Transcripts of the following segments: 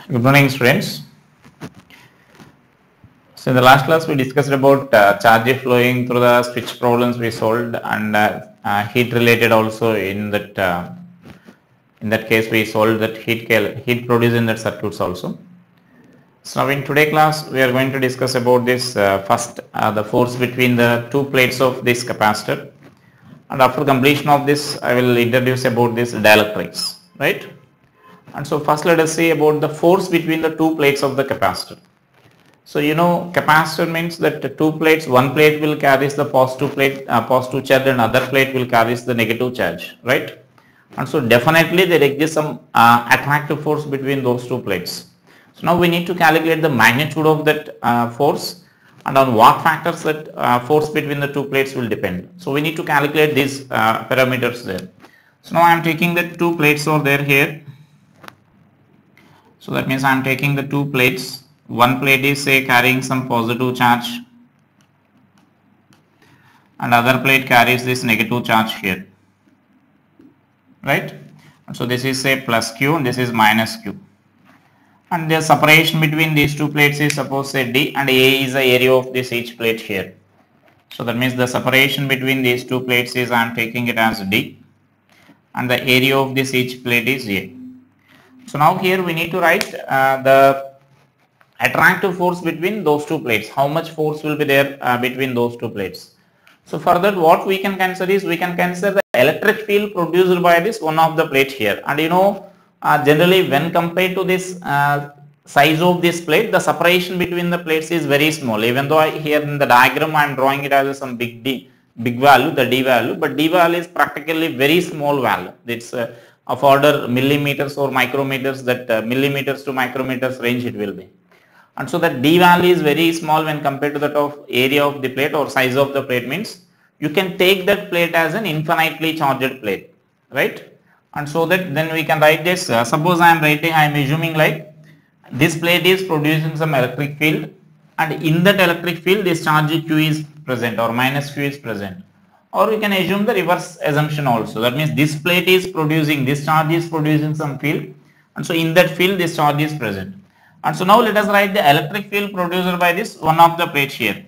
Good morning, students. So in the last class we discussed about charge flowing through the switch problems we solved, and heat related also. In that case we solved that heat produced in that circuits also. So now in today class we are going to discuss about this first the force between the two plates of this capacitor, and after completion of this I will introduce about this dielectrics, right? And so first let us see about the force between the two plates of the capacitor. So you know capacitor means that the two plates, one plate will carries the positive charge, and other plate will carries the negative charge, right? And so definitely there exists some attractive force between those two plates. So now we need to calculate the magnitude of that force, and on what factors that force between the two plates will depend. So we need to calculate these parameters there. So now I am taking the two plates over there here. So that means I am taking the two plates. One plate is say carrying some positive charge, and other plate carries this negative charge here, right? And so this is say plus Q and this is minus Q. And the separation between these two plates is suppose say D, and A is the area of this each plate here. So that means the separation between these two plates is I am taking it as D, and the area of this each plate is A. So now here we need to write the attractive force between those two plates. How much force will be there between those two plates? So for that what we can consider is we can consider the electric field produced by this one of the plate here. And you know generally when compared to this size of this plate, the separation between the plates is very small. Even though here in the diagram I am drawing it as some big value, the D value, but D value is practically very small value. It's of order millimeters or micrometers, that millimeters to micrometers range it will be. And so that D value is very small when compared to that of area of the plate or size of the plate, means you can take that plate as an infinitely charged plate, right? And so that then we can write this, suppose I am assuming like this plate is producing some electric field, and in that electric field this charge Q is present or minus Q is present. Or we can assume the reverse assumption also. That means this plate is producing, this charge is producing some field, and so in that field this charge is present. And so now let us write the electric field produced by this one of the plates here.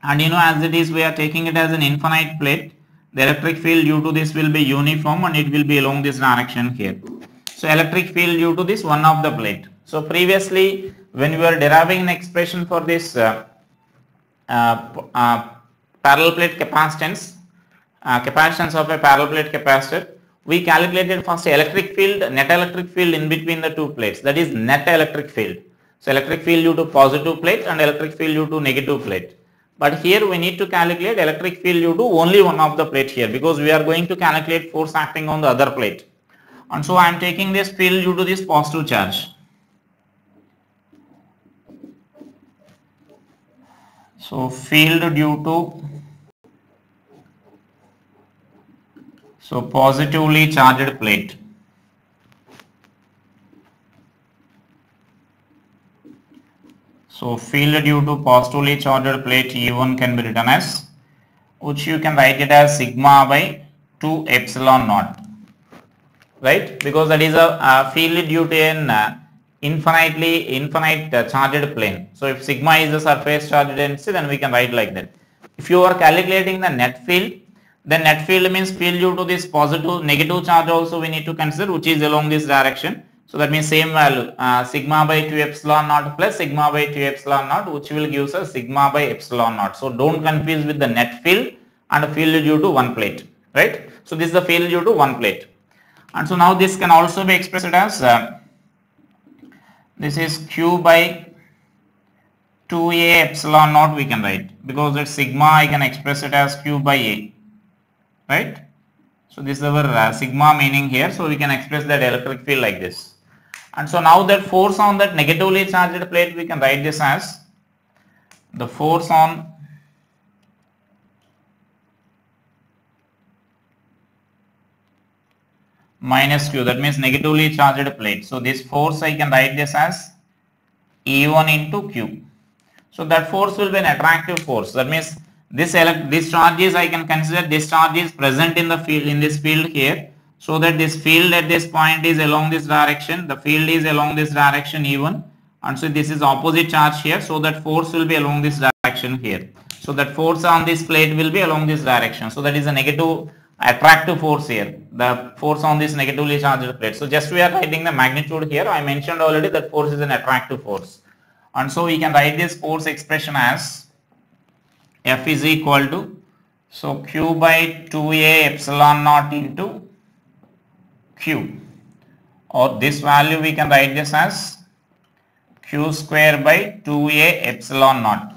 And you know as it is we are taking it as an infinite plate, the electric field due to this will be uniform and it will be along this direction here. So electric field due to this one of the plate. So previously when we were deriving an expression for this parallel plate capacitance, capacitance of a parallel plate capacitor, we calculated first electric field, net electric field in between the two plates, that is net electric field. So electric field due to positive plate and electric field due to negative plate. But here we need to calculate electric field due to only one of the plate here, because we are going to calculate force acting on the other plate. And so I am taking this field due to this positive charge. So field due to positively charged plate. So field due to positively charged plate E1 can be written as, which you can write it as sigma by 2 epsilon naught, right? Because that is a field due to an infinite charged plane. So if sigma is the surface charge density, then we can write like that. If you are calculating the net field, then net field means field due to this positive negative charge also we need to consider, which is along this direction. So that means same value, sigma by 2 epsilon naught plus sigma by 2 epsilon naught, which will give us sigma by epsilon naught. So don't confuse with the net field and field due to one plate, right? So this is the field due to one plate. And so now this can also be expressed as this is Q by 2A epsilon naught we can write, because that sigma I can express it as Q by A, right? So this is our sigma meaning here, so we can express that electric field like this. And so now that force on that negatively charged plate, we can write this as the force on minus Q, that means negatively charged plate. So this force I can write this as E1 into Q. So that force will be an attractive force. That means this charge is, I can consider this charge is present in the field, in this field here. so that this field at this point is along this direction, the field is along this direction even, and so this is opposite charge here, so that force will be along this direction here. So that force on this plate will be along this direction. So that is a negative attractive force here, the force on this negatively charged plate. So just we are writing the magnitude here. I mentioned already that force is an attractive force. And so we can write this force expression as F is equal to, so Q by 2A epsilon naught into Q, or this value we can write this as Q square by 2A epsilon naught.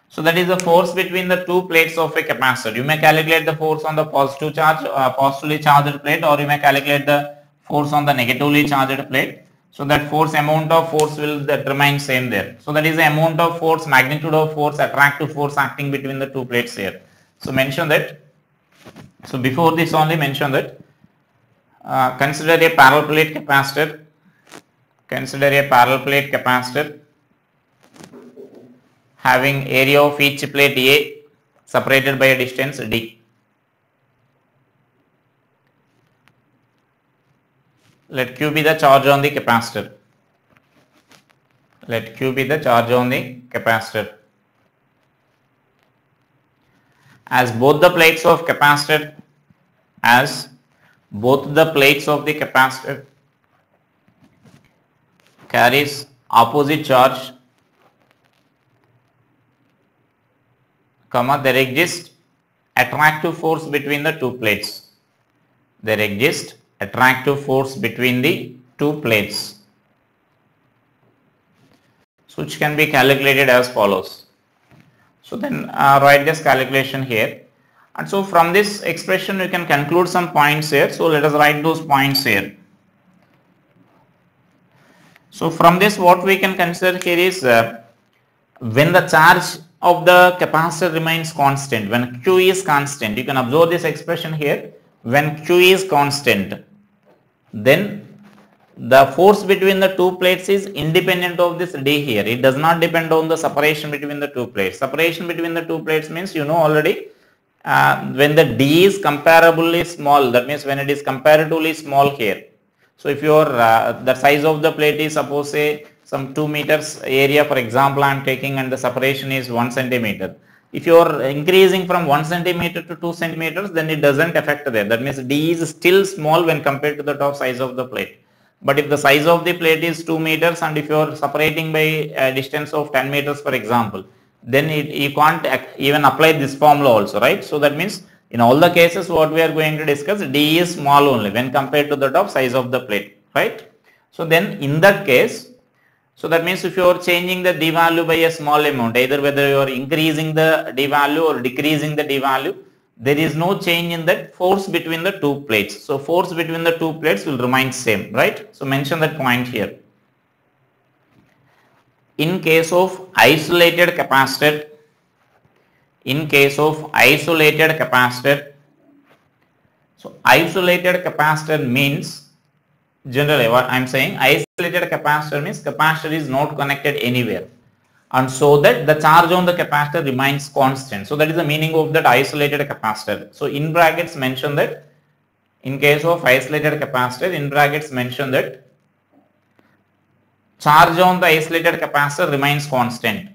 So that is the force between the two plates of a capacitor. You may calculate the force on the positive charge, positively charged plate, or you may calculate the force on the negatively charged plate. So that force, amount of force will remain same there. So that is the amount of force, magnitude of force, attractive force acting between the two plates here. So mention that. So before this only mention that. Consider a parallel plate capacitor. Consider a parallel plate capacitor having area of each plate A separated by a distance D. Let Q be the charge on the capacitor. Let Q be the charge on the capacitor. As both the plates of capacitor, carries opposite charge, there exists attractive force between the two plates. There exists attractive force between the two plates, so which can be calculated as follows. So then write this calculation here, and so from this expression we can conclude some points here. So let us write those points here. So from this what we can consider here is when the charge of the capacitor remains constant, when Q is constant, you can observe this expression here. When Q is constant, then the force between the two plates is independent of this D here. It does not depend on the separation between the two plates. Separation between the two plates means you know already when the D is comparably small, that means when it is comparatively small here. So if your the size of the plate is suppose say some 2 meters area, for example I am taking, and the separation is 1 centimeter. If you are increasing from 1 centimeter to 2 centimeters, then it doesn't affect there. That means D is still small when compared to the top size of the plate. But if the size of the plate is 2 meters and if you are separating by a distance of 10 meters for example, then you can't even apply this formula also, right? So that means in all the cases what we are going to discuss, D is small only when compared to the top size of the plate, right? So then in that case, so that means if you are changing the D value by a small amount, either whether you are increasing the D value or decreasing the D value, there is no change in that force between the two plates. So force between the two plates will remain same, right? So mention that point here. In case of isolated capacitor, so isolated capacitor means, generally what I am saying, isolated capacitor means capacitor is not connected anywhere, and so that the charge on the capacitor remains constant. So that is the meaning of that isolated capacitor. So in brackets mention that in case of isolated capacitor, in brackets mention that charge on the isolated capacitor remains constant.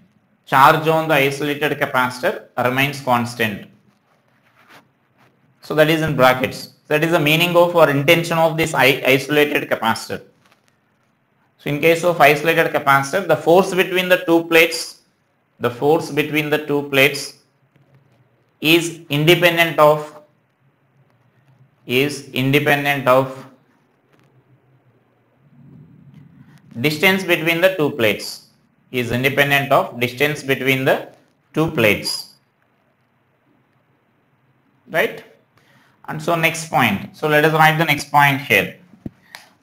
Charge on the isolated capacitor remains constant. So that is in brackets. That is the meaning of or intention of this isolated capacitor. So in case of isolated capacitor, the force between the two plates, is independent of distance between the two plates, right? And so next point, so let us write the next point here.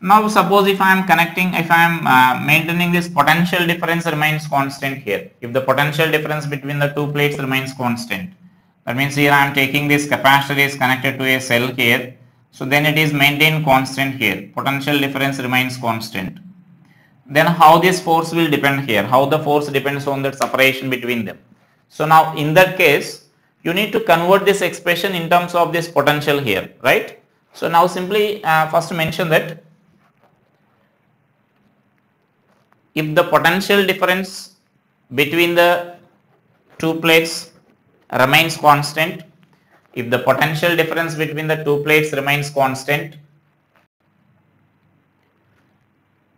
Now suppose if I am maintaining this potential difference remains constant here. If the potential difference between the two plates remains constant, that means here I am taking this capacitor is connected to a cell here. So then it is maintained constant here. Potential difference remains constant. Then how this force will depend here? How the force depends on that separation between them. So now in that case, you need to convert this expression in terms of this potential here, right? So now simply first mention that if the potential difference between the two plates remains constant, if the potential difference between the two plates remains constant,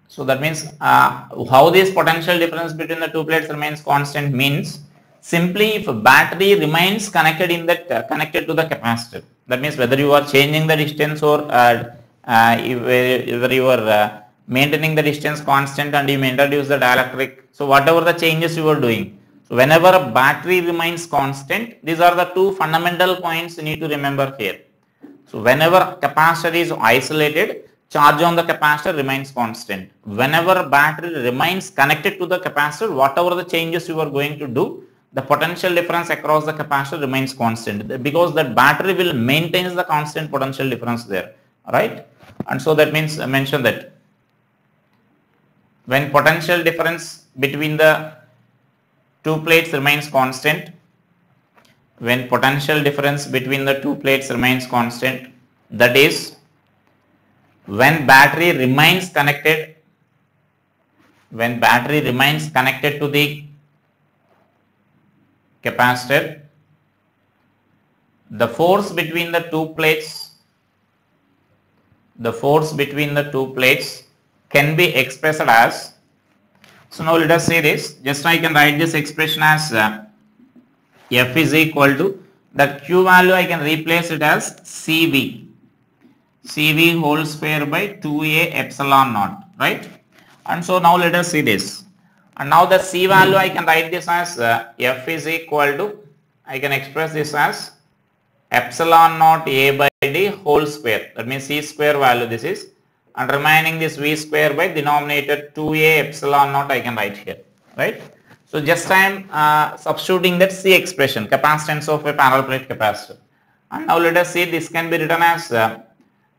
so that means how this potential difference between the two plates remains constant means simply if a battery remains connected in that connected to the capacitor. That means whether you are changing the distance or whether you are maintaining the distance constant and you may introduce the dielectric. So whatever the changes you are doing. So whenever a battery remains constant, these are the two fundamental points you need to remember here. So whenever capacitor is isolated, charge on the capacitor remains constant. Whenever battery remains connected to the capacitor, whatever the changes you are going to do, the potential difference across the capacitor remains constant because that battery will maintain the constant potential difference there, right? And so that means mention that when potential difference between the two plates remains constant, when potential difference between the two plates remains constant, that is when battery remains connected to the capacitor, the force between the two plates can be expressed as, so now let us say this, just I can write this expression as F is equal to, the Q value I can replace it as CV whole square by 2A epsilon naught, right? And so now let us see this. And now the C value I can write this as F is equal to, I can express this as epsilon naught A by D whole square. That means C square value this is. And remaining this V square by denominator 2A epsilon naught I can write here, right? So just I am substituting that C expression, capacitance of a parallel plate capacitor. And now let us see, this can be written as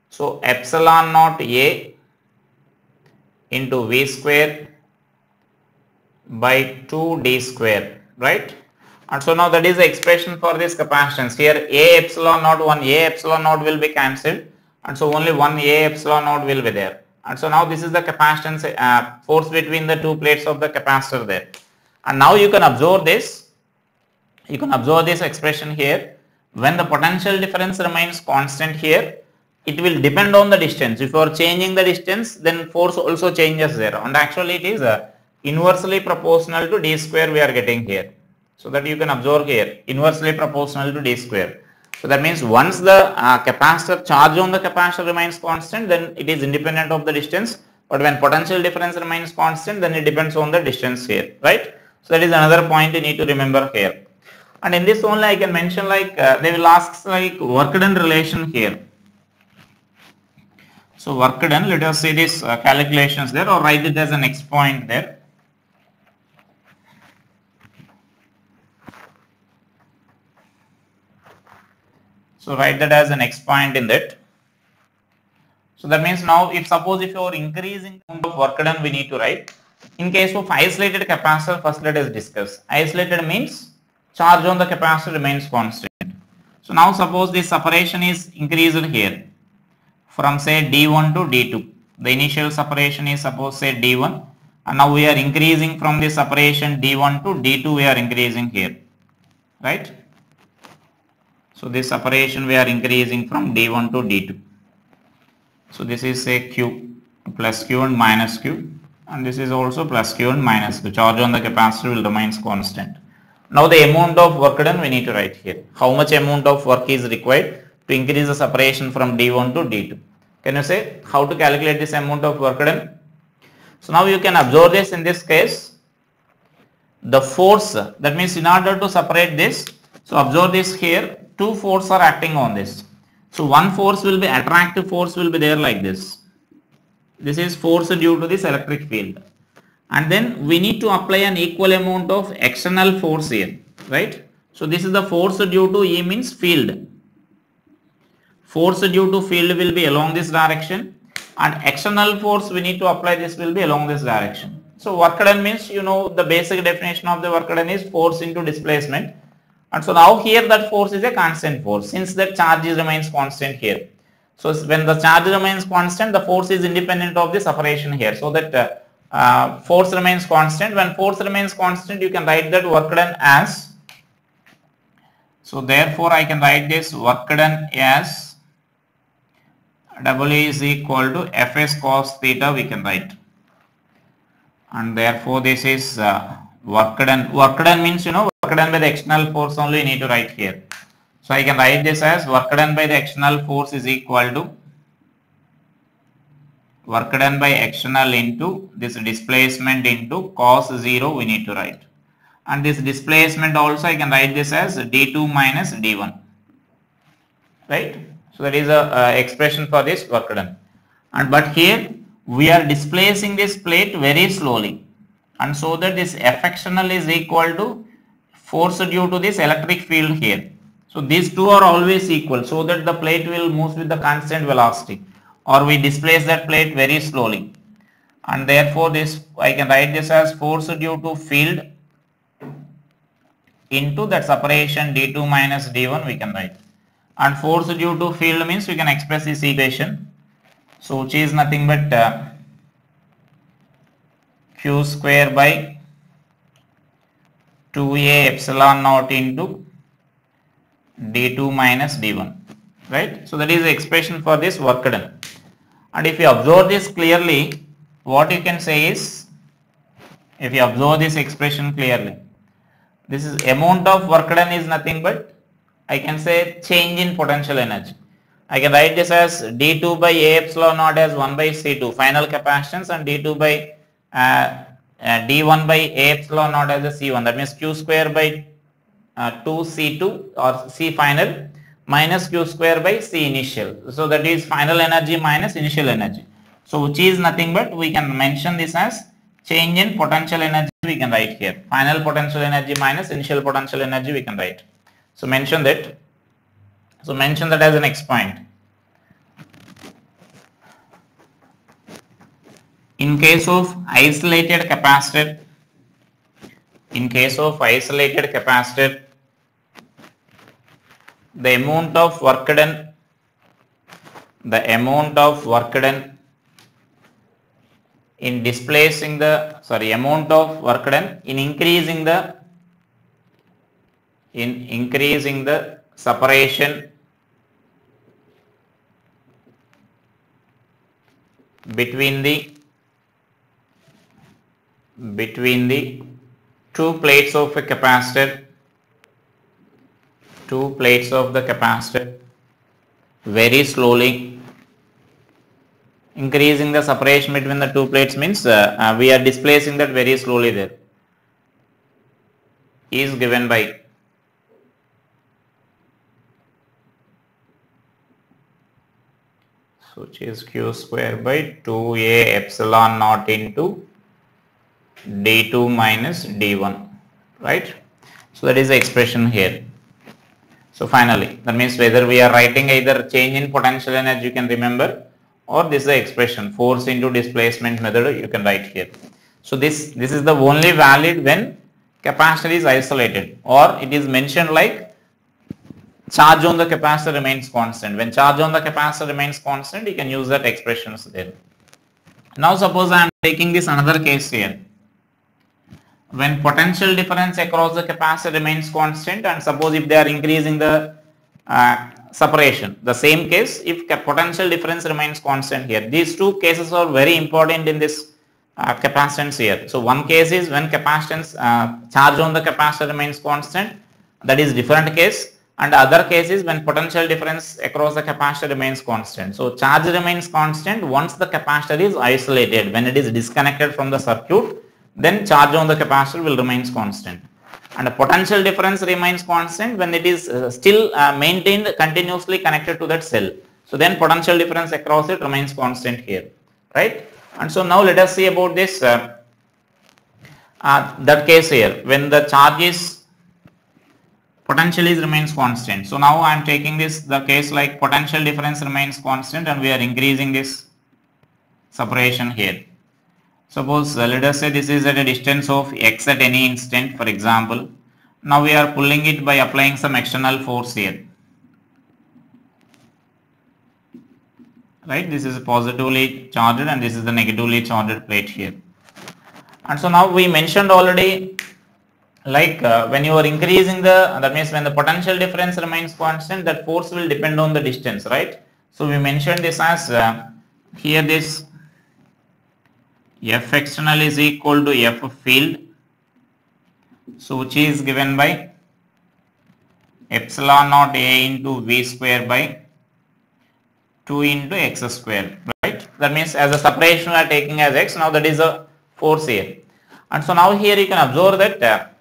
so epsilon naught A into V square by 2D square, right? And so now that is the expression for this capacitance. Here A epsilon naught, one A epsilon naught will be cancelled, and so only one A epsilon naught will be there. And so now this is the capacitance force between the two plates of the capacitor there. And now you can observe this. You can observe this expression here. When the potential difference remains constant here, it will depend on the distance. If you are changing the distance, then force also changes there. And actually it is inversely proportional to D square we are getting here. So that you can observe here, inversely proportional to D square. So that means once the capacitor charge on the capacitor remains constant, then it is independent of the distance. But when potential difference remains constant, then it depends on the distance here, right? So that is another point you need to remember here. And in this only I can mention like they will ask like work done relation here. So work done, let us say this calculations there, or write it as an X point there. So write that as an X point in that. So that means now if suppose if you are increasing amount of work done, we need to write. In case of isolated capacitor, first let us discuss. Isolated means charge on the capacitor remains constant. So now suppose this separation is increased here from say D1 to D2. The initial separation is suppose say D1, and now we are increasing from this separation D1 to D2, we are increasing here, right? So this separation we are increasing from D1 to D2. So this is say Q, plus Q and minus Q, and this is also plus Q and minus Q. Charge on the capacitor will remain constant. Now the amount of work done we need to write here. How much amount of work is required to increase the separation from D1 to D2? Can you say how to calculate this amount of work done? So now you can observe this in this case. The force, that means in order to separate this, so observe this here, two forces are acting on this. So one force will be attractive force will be there like this. This is force due to this electric field. And then we need to apply an equal amount of external force here, right? So this is the force due to E means field. Force due to field will be along this direction, and external force we need to apply this will be along this direction. So work done means, you know, the basic definition of the work done is force into displacement. And so now here that force is a constant force since that charge remains constant here. So when the charge remains constant, the force is independent of the separation here. So that force remains constant. When force remains constant, you can write that work done as, so therefore I can write this work done as W is equal to Fs cos theta, we can write. And therefore this is work done. Work done means, work done by the external force only you need to write here. So I can write this as work done by the external force is equal to work done by external into this displacement into cos 0 we need to write. And this displacement also I can write this as d2 minus d1. Right? So that is a expression for this work done. And but here we are displacing this plate very slowly. And so that this F external is equal to force due to this electric field here. So these two are always equal, so that the plate will move with the constant velocity, or we displace that plate very slowly. And therefore this I can write this as force due to field into that separation d2 minus d1 we can write. And force due to field means we can express this equation. So which is nothing but q square by 2a epsilon naught into d2 minus d1, right? So that is the expression for this work done. And if you observe this clearly, what you can say is, if you observe this expression clearly, this is amount of work done is nothing but, I can say, change in potential energy. I can write this as d2 by a epsilon naught as 1 by c2 final capacitance, and d2 by d1 by a epsilon naught as a c1. That means q square by 2c2 or c final minus q square by c initial. So that is final energy minus initial energy. So which is nothing but, we can mention this as change in potential energy we can write here. Final potential energy minus initial potential energy we can write. So mention that. So mention that as the next point. In case of isolated capacitor, the amount of work done in displacing the, amount of work done in increasing the separation between the two plates of a capacitor, very slowly. Increasing the separation between the two plates means we are displacing that very slowly there, is given by which is q square by 2a epsilon naught into d2 minus d1, right? So that is the expression here. So finally, that means whether we are writing either change in potential energy you can remember, or this is the expression force into displacement method you can write here. So this is the only valid when capacitor is isolated, or it is mentioned like charge on the capacitor remains constant. When charge on the capacitor remains constant, you can use that expressions there. Now suppose I am taking this another case here. When potential difference across the capacitor remains constant, and suppose if they are increasing the separation, the same case if potential difference remains constant here. These two cases are very important in this capacitance here. So one case is when capacitance charge on the capacitor remains constant, that is different case, and the other case is when potential difference across the capacitor remains constant. So charge remains constant once the capacitor is isolated. When it is disconnected from the circuit, then charge on the capacitor will remain constant, and the potential difference remains constant when it is still maintained continuously connected to that cell. So then potential difference across it remains constant here, right? And so now let us see about this that case here when the charge is potential is remains constant. So now I am taking the case like potential difference remains constant and we are increasing this separation here. Suppose let us say this is at a distance of x at any instant, for example. Now we are pulling it by applying some external force here. right? This is positively charged and this is the negatively charged plate here. And so now we mentioned already, like when you are increasing that means when the potential difference remains constant, that force will depend on the distance, right? So we mentioned this as here this F external is equal to F field, so which is given by epsilon naught A into V square by 2 into x square, right? That means as a separation we are taking as x, now that is a force here. And so now here you can observe that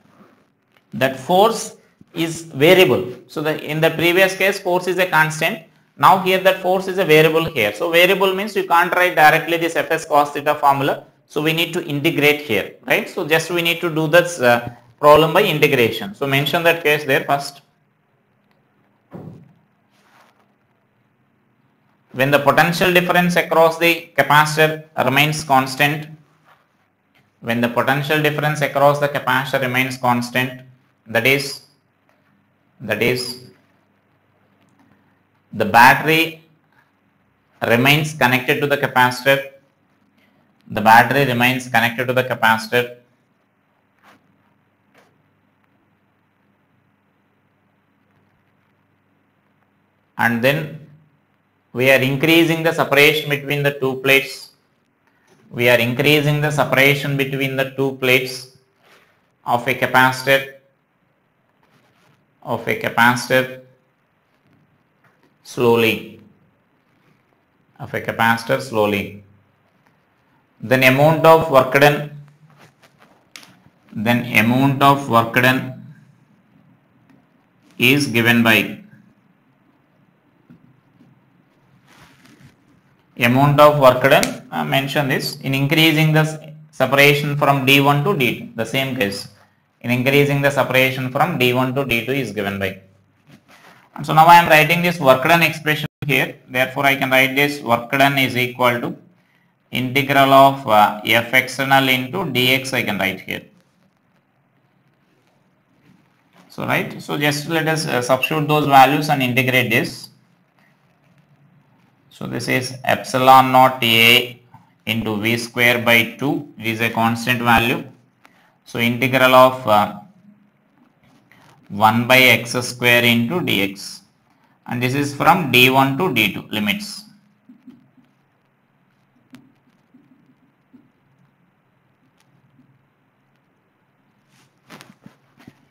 that force is variable. So in the previous case force is a constant, now here that force is a variable here. So variable means you can't write directly this Fs cos theta formula, so we need to integrate here, right? So just we need to do this problem by integration. So mention that case there first. When the potential difference across the capacitor remains constant, when the potential difference across the capacitor remains constant, that is the battery remains connected to the capacitor, and then we are increasing the separation between the two plates. We are increasing the separation between the two plates of a capacitor slowly. Then amount of work done is given by amount of work done, mention this in increasing the separation from D1 to D2, the same case, in increasing the separation from D1 to D2 is given by. And so now I am writing this work done expression here, therefore I can write this work done is equal to integral of F external into dx I can write here. So right, so just let us substitute those values and integrate this. So this is epsilon naught A into V square by 2, it is a constant value. So integral of 1 by x square into dx, and this is from D1 to D2 limits.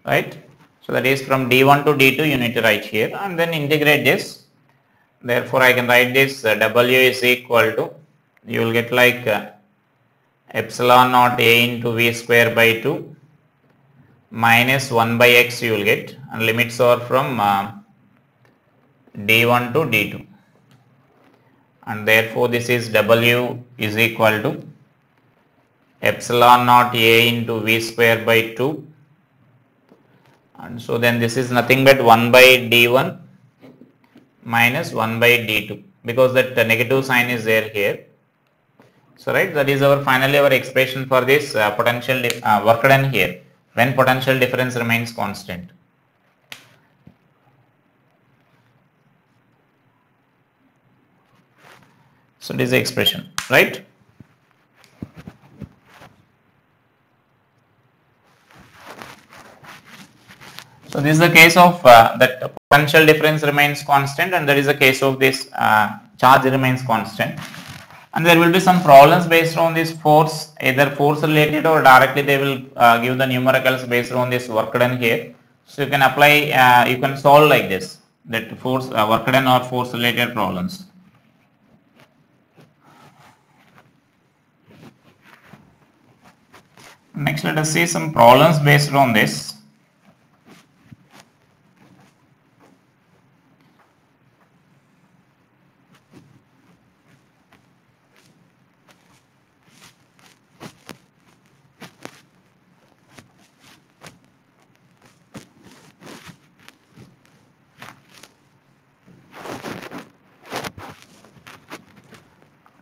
Right, so that is from D1 to D2 you need to write here and then integrate this. Therefore I can write this W is equal to, you will get like epsilon naught A into V square by 2 minus 1 by x you will get, and limits are from D1 to D2, and therefore this is W is equal to epsilon naught A into V square by 2, and so then this is nothing but 1 by D1 minus 1 by D2, because that negative sign is there here. So right, that is our finally our expression for this potential work done here when potential difference remains constant. So this is the expression, right? So this is the case of that potential difference remains constant, and there is a case of this charge remains constant. And there will be some problems based on this force, either force related or directly they will give the numericals based on this work done here. So you can apply, you can solve like this, that force work done or force related problems. Next, let us see some problems based on this.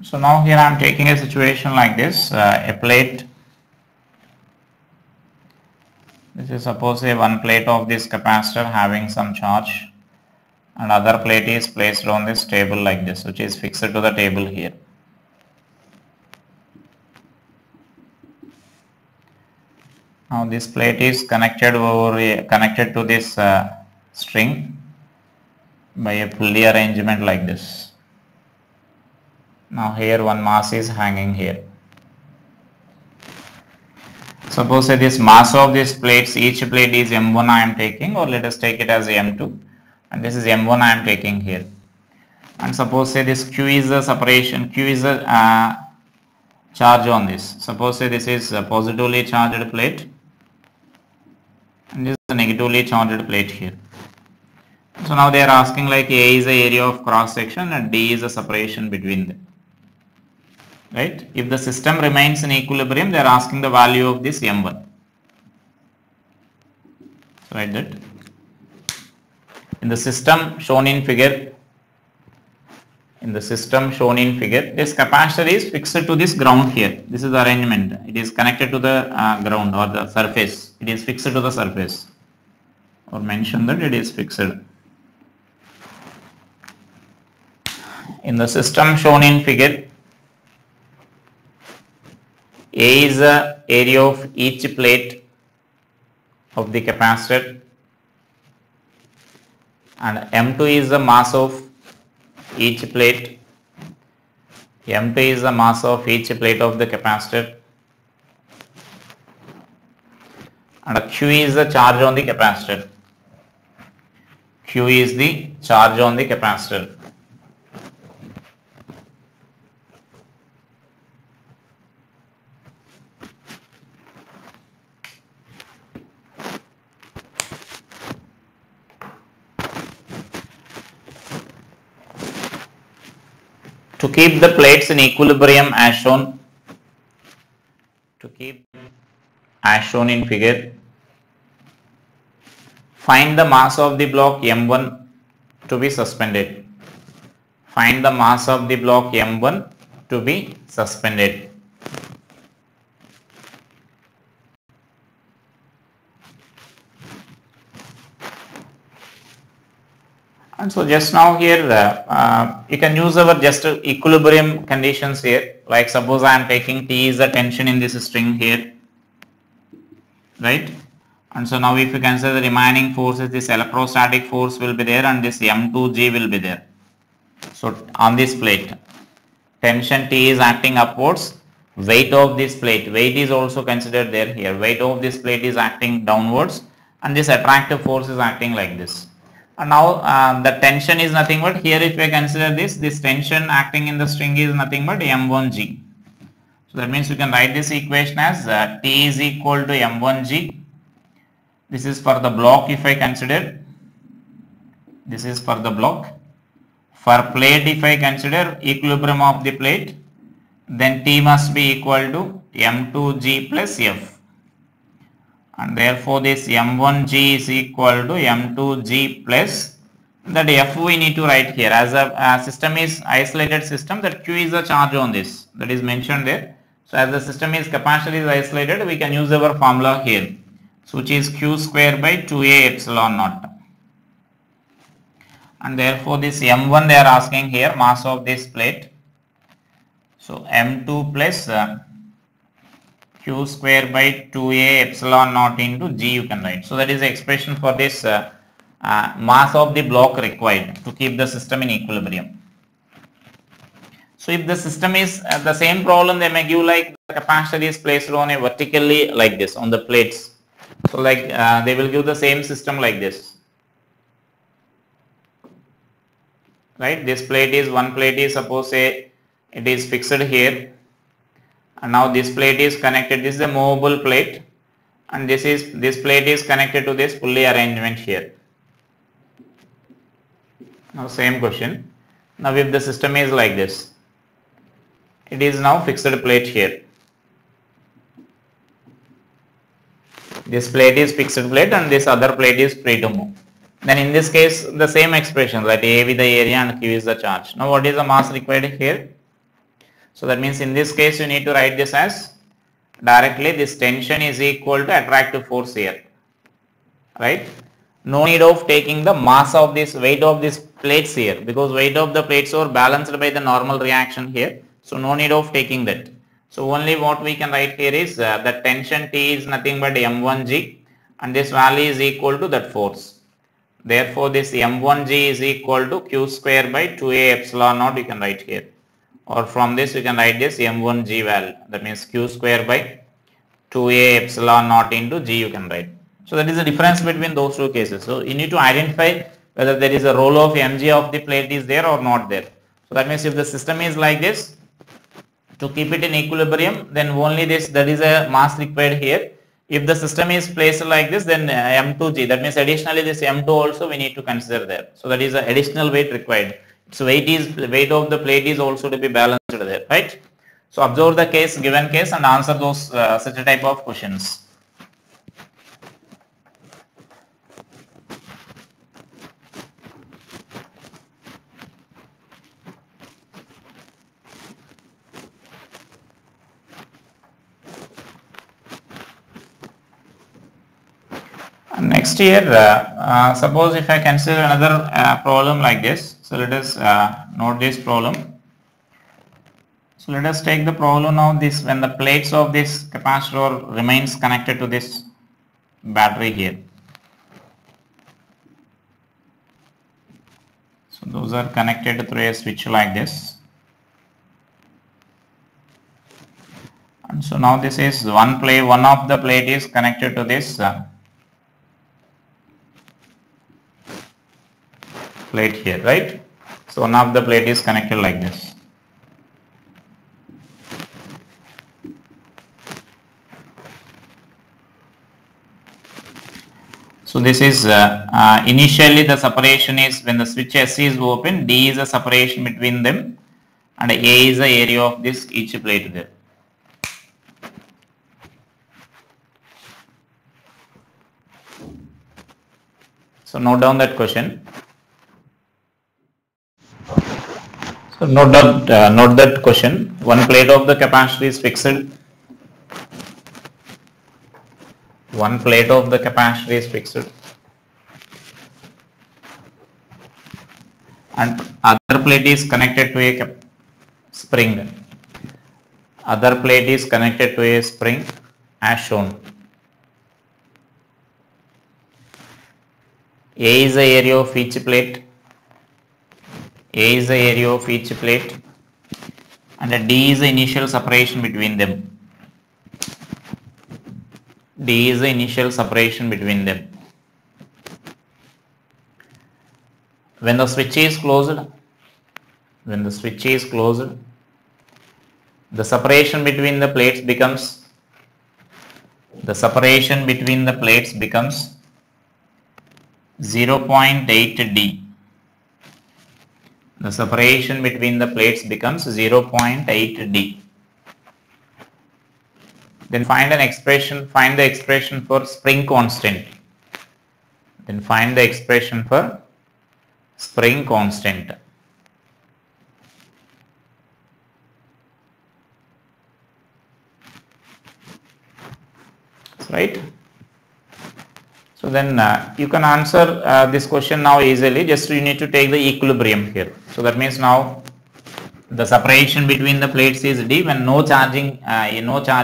So now here I am taking a situation like this, a plate. This is suppose a one plate of this capacitor having some charge, and other plate is placed on this table like this, which is fixed to the table here. Now this plate is connected to this string by a pulley arrangement like this. Now here one mass is hanging here. Suppose this mass of these plates, each plate is M1 I am taking, or let us take it as M2, and this is M1 I am taking here. And suppose this Q is the separation, Q is the charge on this. Suppose this is a positively charged plate and this is a negatively charged plate here. So now they are asking like A is the area of cross section and D is the separation between them. Right? If the system remains in equilibrium, they are asking the value of this M1. So write that. In the system shown in figure, this capacitor is fixed to this ground here. This is the arrangement. It is connected to the ground or the surface. It is fixed to the surface. Or mention that it is fixed. In the system shown in figure, A is the area of each plate of the capacitor and M2 is the mass of each plate. M2 is the mass of each plate of the capacitor and Q is the charge on the capacitor. Q is the charge on the capacitor. To keep the plates in equilibrium as shown in figure, find the mass of the block M1 to be suspended. Find the mass of the block M1 to be suspended. And so just now here you can use our just equilibrium conditions here. Like suppose I am taking T is the tension in this string here, right? And so now if you consider the remaining forces, this electrostatic force will be there and this M2G will be there. So on this plate, tension T is acting upwards, weight of this plate, weight is also considered there here. Weight of this plate is acting downwards and this attractive force is acting like this. And now the tension is nothing but here if I consider this tension acting in the string is nothing but M1G. So that means you can write this equation as T is equal to M1G. This is for the block if I consider. This is for the block. For plate if I consider equilibrium of the plate, then T must be equal to M2G plus F. And therefore this M1G is equal to M2G plus that F we need to write here. As a system is isolated system, that Q is the charge on this, that is mentioned there. So as the system is capacitor is isolated, we can use our formula here, so which is Q square by 2A epsilon naught. And therefore this M1 they are asking here, mass of this plate. So M2 plus Q square by 2A epsilon naught into G you can write. So that is the expression for this mass of the block required to keep the system in equilibrium. So if the system is the same problem, they may give like the capacitor is placed on a vertically like this on the plates. So like they will give the same system like this. Right, this plate is one plate is suppose say it is fixed here. And now this plate is connected, this is a movable plate and this plate is connected to this pulley arrangement here. Now same question. Now if the system is like this, it is now fixed plate here. This plate is fixed plate and this other plate is free to move. Then in this case the same expression, that A with the area and Q is the charge. Now what is the mass required here? So that means in this case you need to write this as directly this tension is equal to attractive force here, right? No need of taking the mass of this weight of these plates here, because weight of the plates are balanced by the normal reaction here. So no need of taking that. So only what we can write here is the tension T is nothing but M1G, and this value is equal to that force. Therefore this M1G is equal to Q square by 2A epsilon naught you can write here. Or from this you can write this M1G value, that means Q square by 2A epsilon naught into G you can write. So that is the difference between those two cases. So you need to identify whether there is a role of mg of the plate is there or not there. So that means if the system is like this, to keep it in equilibrium, then only this, that is a mass required here. If the system is placed like this, then M2G, that means additionally this M2 also we need to consider there. So that is the additional weight required. So weight of the plate is also to be balanced there, right? So observe the given case and answer those such a type of questions. Next here, suppose if I consider another problem like this. So let us note this problem. So let us take the problem now, this when the plates of this capacitor remains connected to this battery here. So those are connected through a switch like this. And so now this is one of the plate is connected to this plate here, right? So one of the plate is connected like this. So this is initially the separation is when the switch S is open, D is a separation between them and A is the area of this each plate there. So note down that question. So note that question. One plate of the capacitor is fixed. One plate of the capacitor is fixed. And other plate is connected to a spring. Other plate is connected to a spring as shown. A is the area of each plate. A is the area of each plate, and D is the initial separation between them. D is the initial separation between them. When the switch is closed, the separation between the plates becomes 0.8 D. The separation between the plates becomes 0.8 D. Then find the expression for spring constant. Right? So then you can answer this question now easily. Just you need to take the equilibrium here. So that means now the separation between the plates is D when no charge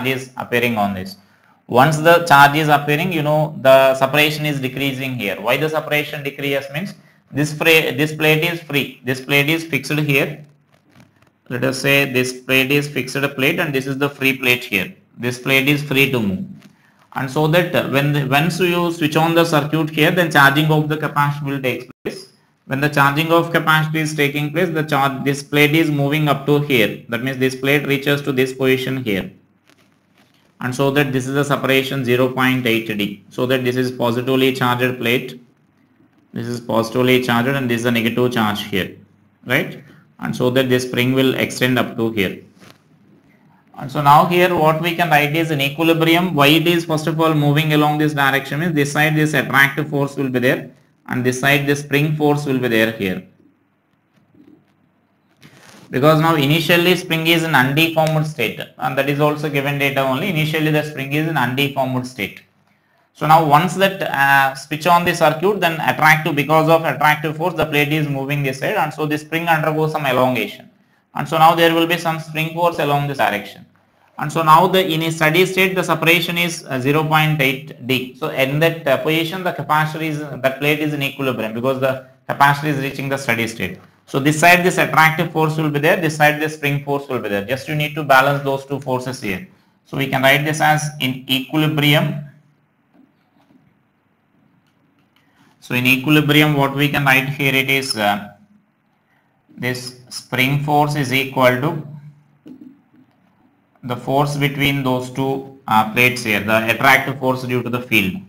is appearing on this. Once the charge is appearing, the separation is decreasing here. Why the separation decreases means this plate is free. This plate is fixed here. Let us say this plate is fixed plate and this is the free plate here. This plate is free to move. And so that once you switch on the circuit here, then charging of the capacitor will take place. When the charging of capacitor is taking place, this plate is moving up to here. That means this plate reaches to this position here. And so that this is the separation 0.8 D. So that this is positively charged plate. This is positively charged and this is a negative charge here. Right? And so that this spring will extend up to here. And so now here what we can write is in equilibrium. Why it is first of all moving along this direction means this side this attractive force will be there and this side the spring force will be there here. Because now initially spring is in undeformed state and that is also given data only. Initially the spring is in undeformed state. So now once that switch on the circuit, then attractive, because of attractive force, the plate is moving this side, and so the spring undergoes some elongation, and so now there will be some spring force along this direction, and so now in a steady state the separation is 0.8 D. So in that position the capacitor is, that plate is in equilibrium because the capacitor is reaching the steady state. So this side this attractive force will be there, this side the spring force will be there. Just you need to balance those two forces here. So we can write this as in equilibrium. So in equilibrium, what we can write here, it is this spring force is equal to the force between those two plates here, the attractive force due to the field.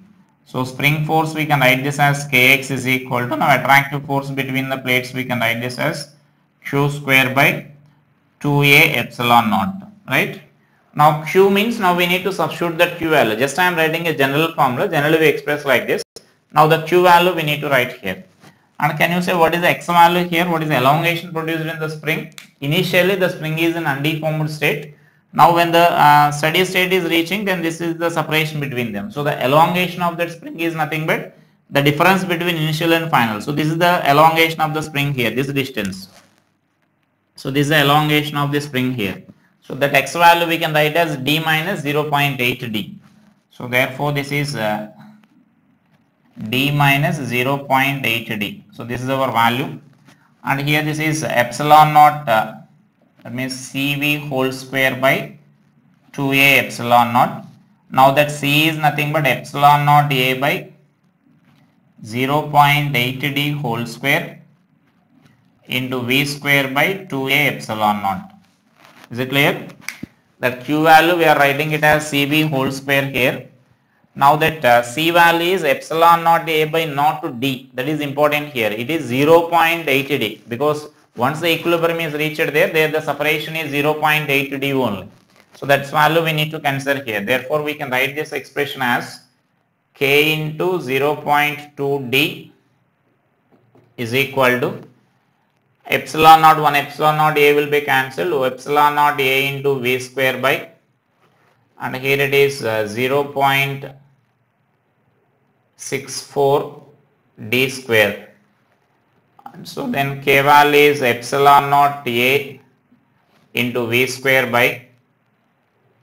So spring force we can write this as Kx is equal to, now attractive force between the plates we can write this as Q square by 2A epsilon naught, right? Now Q means, now we need to substitute that Q value. Just I am writing a general formula, generally we express like this. Now the Q value we need to write here. And can you say what is the X value here? What is the elongation produced in the spring? Initially the spring is in undeformed state. Now when the steady state is reaching, then this is the separation between them. So the elongation of that spring is nothing but the difference between initial and final. So this is the elongation of the spring here, this distance. So this is the elongation of the spring here. So that X value we can write as D minus 0.8 D. So therefore this is D minus 0.8 D. So this is our value, and here this is epsilon naught, that means CV whole square by 2A epsilon naught. Now that C is nothing but epsilon naught A by 0.8 D whole square into V square by 2A epsilon naught. Is it clear? That Q value we are writing it as CV whole square here. Now that C value is epsilon naught A by naught to D, that is important here. It is 0.8 D because once the equilibrium is reached there the separation is 0.8 D only. So that's value we need to consider here. Therefore we can write this expression as K into 0.2 D is equal to epsilon naught 1 epsilon naught A will be cancelled, epsilon naught A into V square by, and here it is 0.64 D square. And so then K value is epsilon naught A into V square by,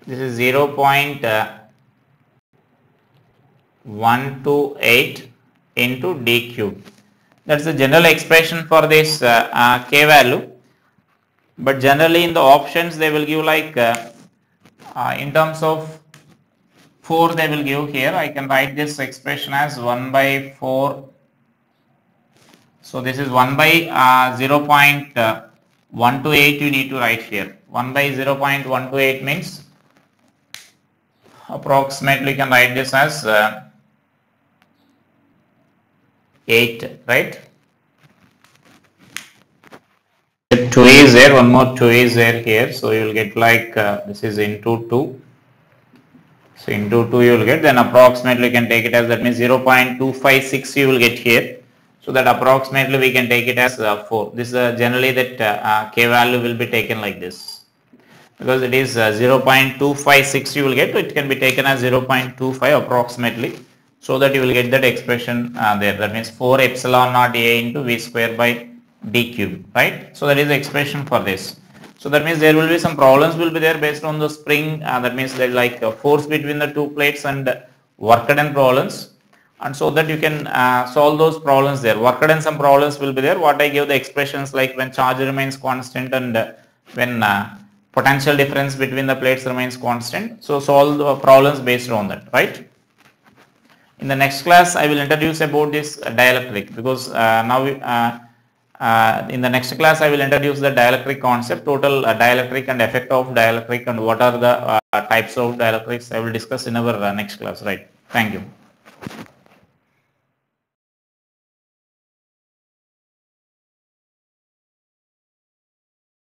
this is 0.128 into D cube. That's the general expression for this K value. But generally in the options they will give like in terms of force they will give here. I can write this expression as 1 by 4. So this is 1 by 0.128 you need to write here. 1 by 0.128 means approximately you can write this as 8, right? 2 is there, one more 2 is there here, so you will get like this is into 2. So into 2 you will get, then approximately you can take it as, that means 0.256 you will get here. So that approximately we can take it as 4. This is generally that K value will be taken like this. Because it is 0.256 you will get, it can be taken as 0.25 approximately. So that you will get that expression there. That means 4 epsilon naught A into V square by D cube, right? So that is the expression for this. So that means there will be some problems will be there based on the spring. That means there is like a force between the two plates and work done problems. And so that you can solve those problems there. Work done some problems will be there. What I give the expressions like when charge remains constant and when potential difference between the plates remains constant. So solve the problems based on that, right? In the next class, I will introduce about this dielectric, because now in the next class I will introduce the dielectric concept, total dielectric and effect of dielectric, and what are the types of dielectrics I will discuss in our next class, right? Thank you.